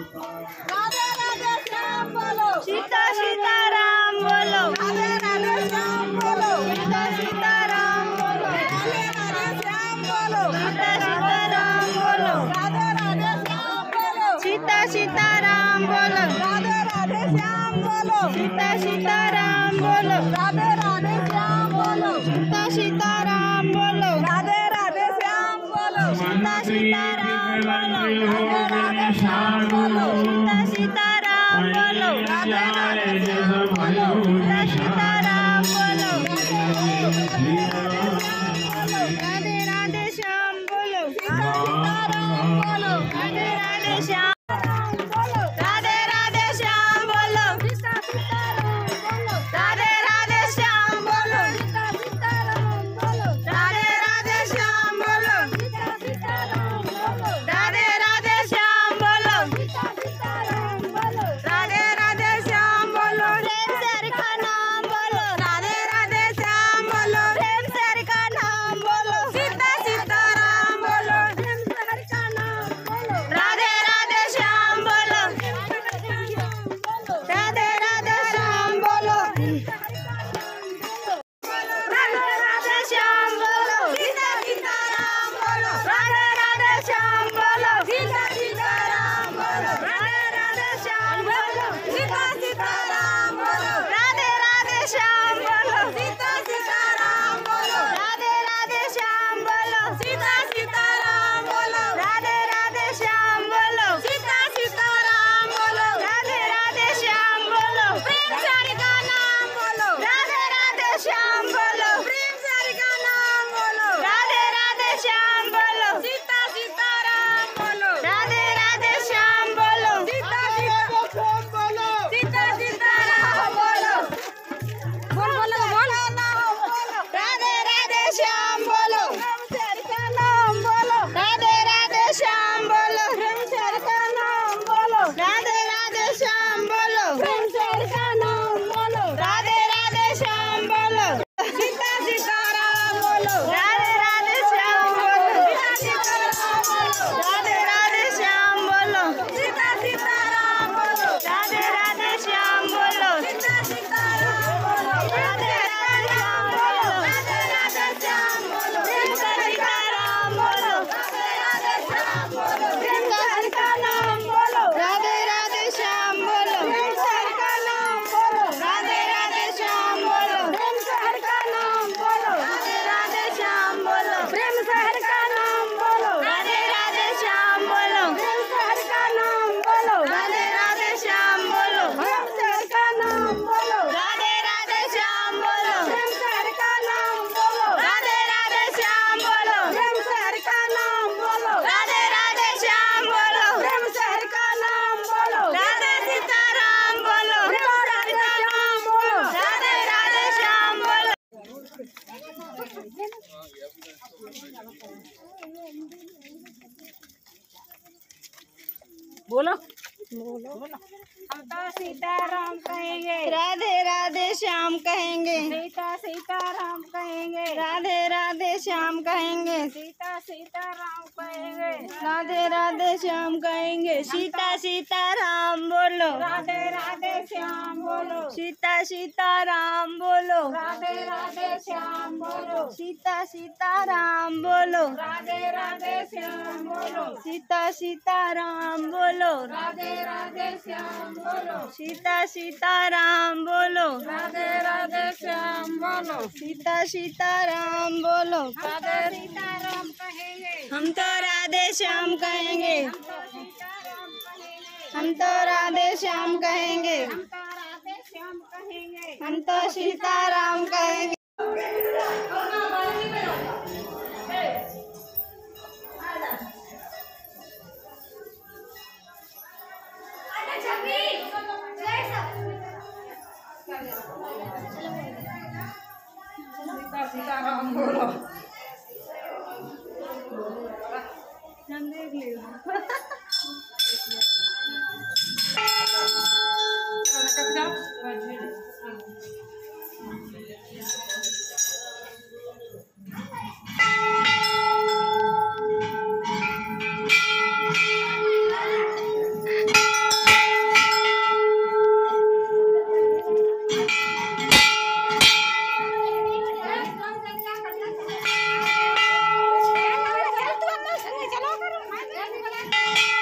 राधे राधे श्याम बोलो, सीता सीताराम बोलो, राधे राधे श्याम बोलो, सीता सीताराम बोलो, राधे राधे श्याम बोलो, सीता सीताराम बोलो, राधे राधे श्याम बोलो, सीता सीताराम बोलो, राधे राधे श्याम बोलो, सीता सीताराम बोलो, राधे राधे श्याम बोलो, सीता सीताराम बोलो, राधे राधे श्याम बोलो, सीता सीताराम बोलो, राधे राधे श्याम बोलो, सीता सीताराम बोलो, राधे राधे श्याम बोलो, सीता सीताराम बोलो, राधे राधे श्याम बोलो, सीताराम बोलो, राधे राधे श्याम, बोलो, राधे राधे श्याम बोलो, सीताराम बोलो, राधे राधे श्याम बोलो, सीताराम बोलो, राधे राधे श्याम बोलो, सीताराम बोलो, राधे राधे श्याम बोलो, सीताराम बोलो, राधे राधे श्याम बोलो, प्रेम से हरि का नाम बोलो, राधे राधे श्याम बोलो, प्रेम से हरि का नाम बोलो, सीता सीताराम बोलो, प्रेम से हरि का नाम बोलो, राधे राधे श्याम बोलो, राधे राधे श्याम बोलो, राधे राधे श्याम बोलो, सीता सीताराम बोलो, राधे राधे श्याम बोलो, सीता सीताराम बोलो, राधे राधे श्याम बोलो, सीता सीताराम बोलो, राधे राधे श्याम बोलो, सीता सीताराम बोलो, राधे राधे श्याम बोलो, सीता सीताराम बोलो, राधे राधे श्याम बोलो, सीता सीताराम बोलो, राधे राधे श्याम बोलो, प्रेम से हरि का नाम बोलो, राधे राधे श्याम बोलो, प्रेम से हरि का नाम बोलो, राधे राधे श्याम बोलो, सीता सीताराम बोलो, राधे राधे श्याम बोलो, सीता सीताराम बोलो, सीता सीताराम बोलो, बोल बोलो बोल, राधे राधे श्याम बोलो, प्रेम से हरि का नाम बोलो, राधे राधे श्याम बोलो, प्रेम से हरि का नाम बोलो, राधे राधे श्याम बोलो, प्रेम से हरि का नाम बोलो, राधे राधे श्याम बोलो, सीता सीताराम बोलो, राधे राधे श्याम बोलो, सीताराम बोलो, राधे राधे श्याम बोलो, सीता सीताराम बोलो, राधे राधे श्याम बोलो, सीता सीताराम बोलो, राधे राधे श्याम बोलो, राधे राधे श्याम बोलो, प्रेम से हरि का नाम बोलो, राधे राधे श्याम बोलो, प्रेम से हरि का नाम बोलो, राधे राधे श्याम बोलो, प्रेम से हरि का नाम बोलो, राधे राधे श्याम बोलो, प्रेम से हरि का नाम बोलो, राधे राधे श्याम बोलो, प्रेम से हरि का नाम बोलो, राधे राधे श्याम बोलो, प्रेम से हरि का नाम बोलो, राधे राधे श्याम बोलो, प्रेम से हरि का नाम बोलो, राधे राधे श्याम बोलो, प्रेम से हरि का नाम बोलो, राधे राधे श्याम बोलो, प्रेम से हरि का नाम बोलो, राधे राधे श्याम बोलो, प्रेम से हरि का नाम बोलो, राधे सीताराम बोलो, प्रेम से हरि का नाम बोलो, राधे राधे श्याम बोलो। बोलो हम तो सीताराम कहेंगे, राधे राधे श्याम कहेंगे, सीता सीताराम कहेंगे, राधे राधे श्याम कहेंगे, सीता सीताराम कहेंगे, राधे राधे श्याम कहेंगे, सीता सीताराम बोलो, राधे राधे श्याम बोलो, सीता सीताराम बोलो, राधे राधे श्याम बोलो, सीता सीताराम बोलो, राधे राधे श्याम बोलो, सीता सीताराम बोलो, राधे राधे श्याम बोलो, सीता सीताराम बोलो, राधे राधे श्याम बोलो, सीता सीताराम बोलो, राधे सीताराम कहेंगे, हम तो राधे श्याम कहेंगे, सीताराम कहेंगे, हम तो राधे श्याम कहेंगे, हम तो राधे श्याम कहेंगे, हम तो सीताराम कहेंगे। सीताराम बोलो, हम देख लियो। राधे